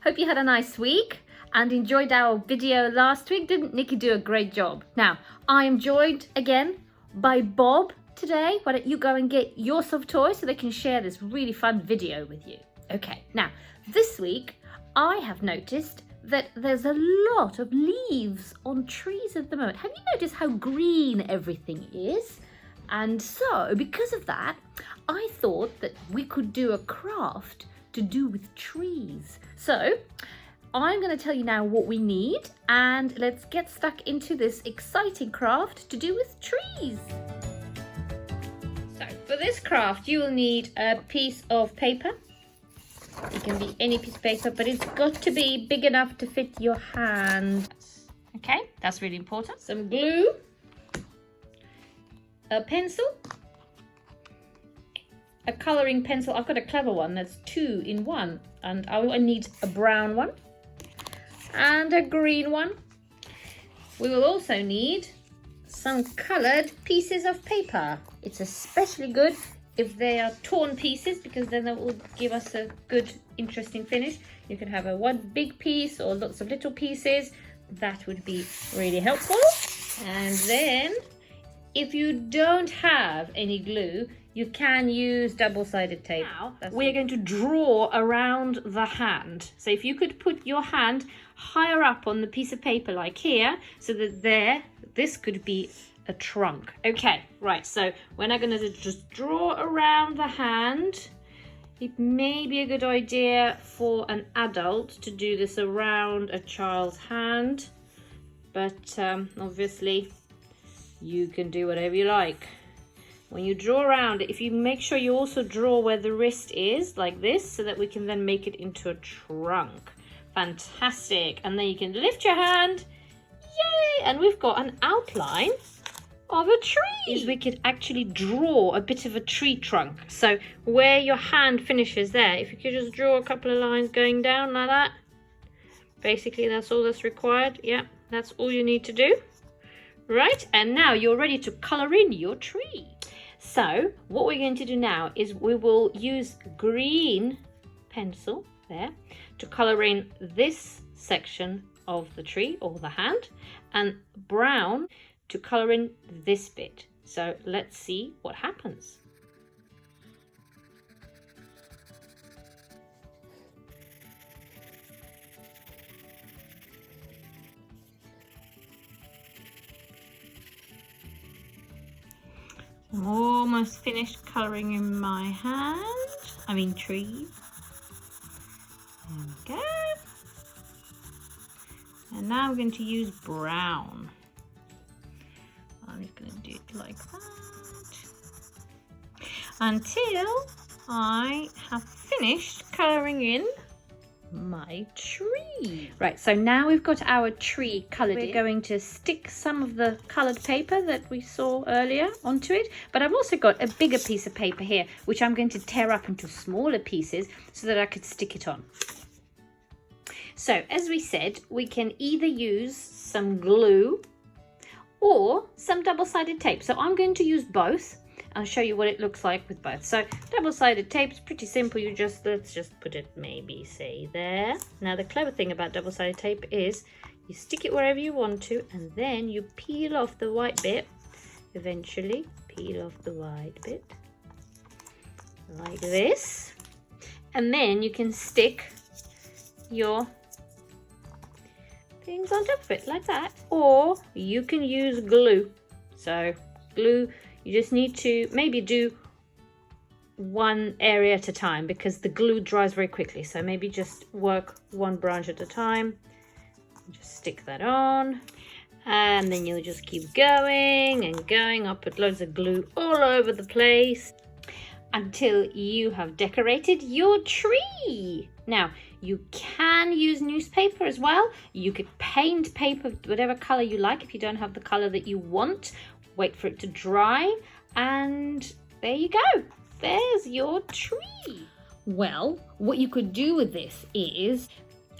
Hope you had a nice week and enjoyed our video last week. Didn't Nikki do a great job? Now, I am joined again by Bob today. Why don't you go and get your soft toys so they can share this really fun video with you. Okay, now this week I have noticed that there's a lot of leaves on trees at the moment. Have you noticed how green everything is? And so because of that, I thought that we could do a craft to do with trees. So I'm going to tell you now what we need, and let's get stuck into this exciting craft to do with trees. So for this craft you will need a piece of paper. It can be any piece of paper, but it's got to be big enough to fit your hand. Okay, that's really important. Some glue, a pencil, a colouring pencil. I've got a clever one that's 2 in 1, and I need a brown one and a green one. We will also need some coloured pieces of paper. It's especially good if they are torn pieces, because then that will give us a good, interesting finish. You can have one big piece or lots of little pieces. That would be really helpful. And then, if you don't have any glue, you can use double-sided tape. Now, we're going to draw around the hand. So if you could put your hand higher up on the piece of paper, like here, so that this could be a trunk. Okay, right, so we're now going to just draw around the hand. It may be a good idea for an adult to do this around a child's hand, but obviously you can do whatever you like. When you draw around it, if you make sure you also draw where the wrist is, like this, so that we can then make it into a trunk. Fantastic. And then you can lift your hand. Yay! And we've got an outline of a tree. We could actually draw a bit of a tree trunk. So where your hand finishes there, if you could just draw a couple of lines going down like that. Basically, that's all that's required. Yeah, that's all you need to do. Right, and now you're ready to colour in your tree. So what we're going to do now is we will use green pencil there to colour in this section of the tree or the hand, and brown to colour in this bit. So let's see what happens. I'm almost finished colouring in my hand, tree. There we go. And now I'm going to use brown. I'm just going to do it like that until I have finished colouring in my tree. Right, so now we've got our tree coloured in. We're going to stick some of the coloured paper that we saw earlier onto it, but I've also got a bigger piece of paper here, which I'm going to tear up into smaller pieces so that I could stick it on. So, as we said, we can either use some glue or some double-sided tape. So I'm going to use both. I'll show you what it looks like with both. So double-sided tape is pretty simple. Let's just put it maybe say there. Now the clever thing about double-sided tape is you stick it wherever you want to, and then you peel off the white bit. Eventually peel off the white bit like this, and then you can stick your things on top of it like that, or you can use glue. So glue, you just need to maybe do one area at a time, because the glue dries very quickly. So maybe just work one branch at a time. Just stick that on, and then you'll just keep going and going. I'll put loads of glue all over the place until you have decorated your tree. Now, you can use newspaper as well. You could paint paper whatever colour you like if you don't have the colour that you want. Wait for it to dry, and there you go. There's your tree. Well, what you could do with this is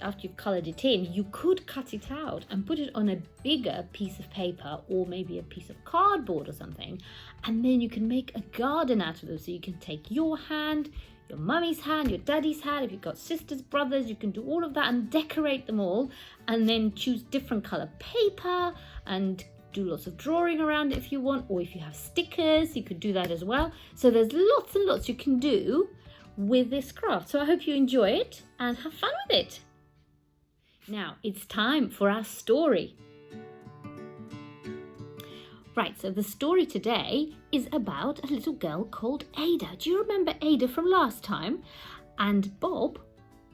after you've coloured it in, you could cut it out and put it on a bigger piece of paper or maybe a piece of cardboard or something, and then you can make a garden out of them. So you can take your hand, your mummy's hand, your daddy's hand. If you've got sisters, brothers, you can do all of that and decorate them all, and then choose different colour paper and do lots of drawing around it if you want, or if you have stickers, you could do that as well. So there's lots and lots you can do with this craft. So I hope you enjoy it and have fun with it. Now it's time for our story. Right, so the story today is about a little girl called Ada. Do you remember Ada from last time? And Bob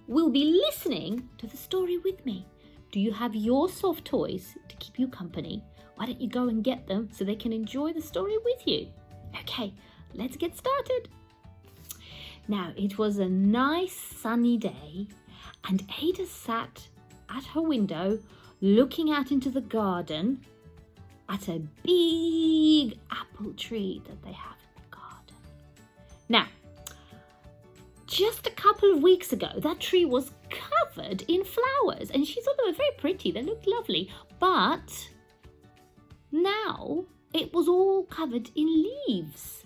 will be listening to the story with me. Do you have your soft toys to keep you company? Why don't you go and get them so they can enjoy the story with you? Okay, let's get started. Now, it was a nice sunny day, and Ada sat at her window looking out into the garden at a big apple tree that they have in the garden. Now, just a couple of weeks ago, that tree was covered in flowers, and she thought they were very pretty. They looked lovely, but now it was all covered in leaves,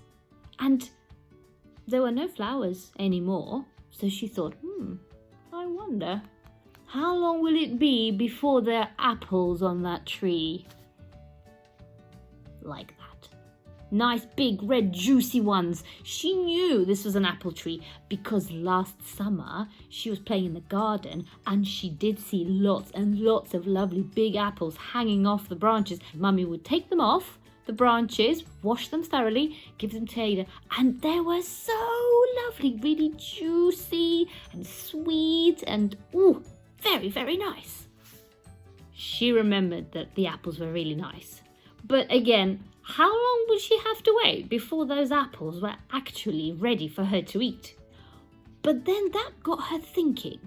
and there were no flowers anymore. So she thought, I wonder, how long will it be before there are apples on that tree? Like that. Nice, big, red, juicy ones. She knew this was an apple tree because last summer she was playing in the garden and she did see lots and lots of lovely big apples hanging off the branches. Mummy would take them off the branches, wash them thoroughly, give them to Ada, and they were so lovely, really juicy and sweet and very, very nice. She remembered that the apples were really nice. But again, how long would she have to wait before those apples were actually ready for her to eat? But then that got her thinking.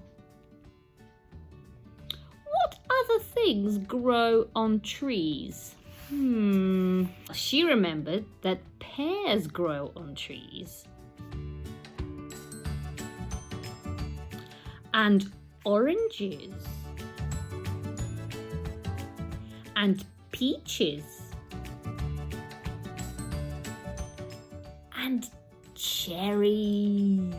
What other things grow on trees? She remembered that pears grow on trees. And oranges. And peaches. And cherries.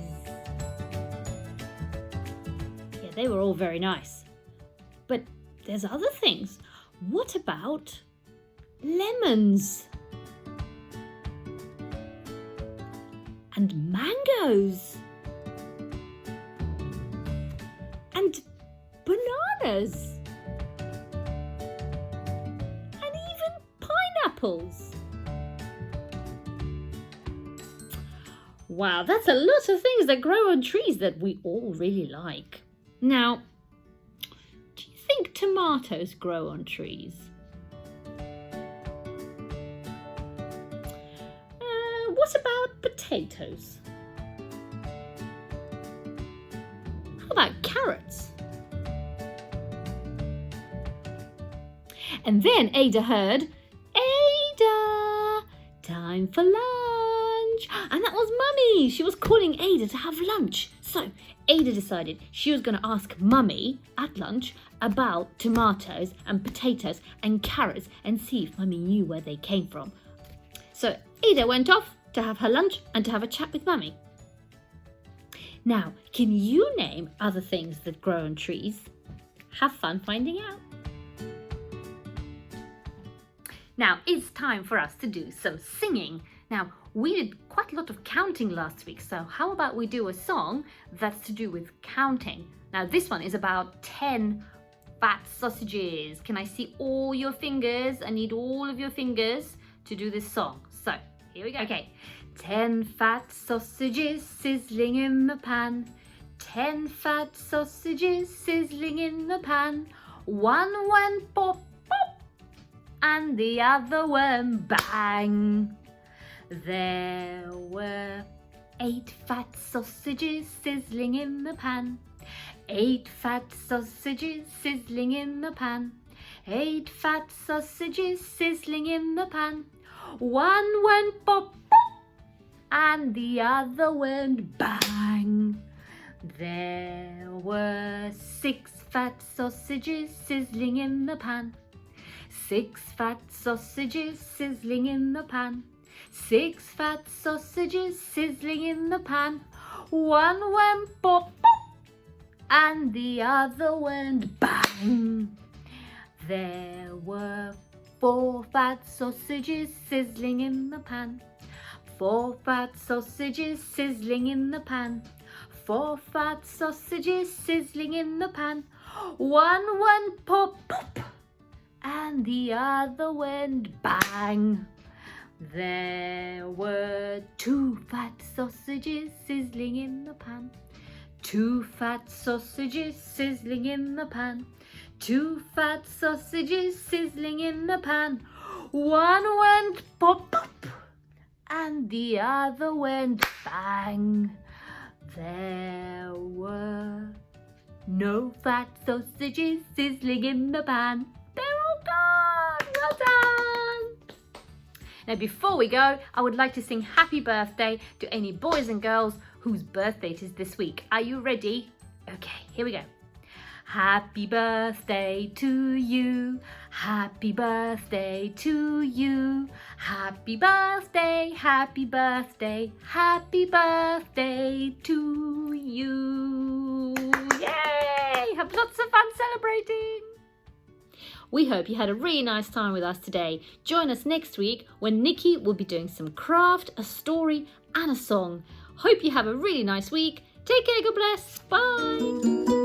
Yeah, they were all very nice. But there's other things. What about lemons? And mangoes? And bananas? And even pineapples? Wow, that's a lot of things that grow on trees that we all really like. Now, do you think tomatoes grow on trees? What about potatoes? How about carrots? And then Ada heard, Ada, time for lunch. And that was Mummy. She was calling Ada to have lunch. So Ada decided she was going to ask Mummy at lunch about tomatoes and potatoes and carrots and see if Mummy knew where they came from. So Ada went off to have her lunch and to have a chat with Mummy. Now, can you name other things that grow on trees? Have fun finding out. Now, it's time for us to do some singing. Now, we did quite a lot of counting last week, so how about we do a song that's to do with counting? Now, this one is about 10 fat sausages. Can I see all your fingers? I need all of your fingers to do this song. So, here we go. Okay, 10 fat sausages sizzling in the pan. 10 fat sausages sizzling in the pan. One went pop, pop, and the other went bang. There were 8 fat sausages sizzling in the pan. 8 fat sausages sizzling in the pan. 8 fat sausages sizzling in the pan. One went pop, pop, and the other went bang. There were 6 fat sausages sizzling in the pan. 6 fat sausages sizzling in the pan. 6 fat sausages sizzling in the pan. One went pop, pop, and the other went bang. There were 4 fat sausages sizzling in the pan. 4 fat sausages sizzling in the pan. 4 fat sausages sizzling in the pan. One went pop, pop, and the other went bang. There were 2 fat sausages sizzling in the pan. 2 fat sausages sizzling in the pan. 2 fat sausages sizzling in the pan. One went pop, pop, and the other went bang. There were no fat sausages sizzling in the pan. They're all gone. Well done. Now before we go, I would like to sing happy birthday to any boys and girls whose birthday it is this week. Are you ready? Okay, here we go. Happy birthday to you. Happy birthday to you. Happy birthday, happy birthday, happy birthday to you. Yay! Have lots of fun celebrating. We hope you had a really nice time with us today. Join us next week when Nikki will be doing some craft, a story and a song. Hope you have a really nice week. Take care, God bless. Bye.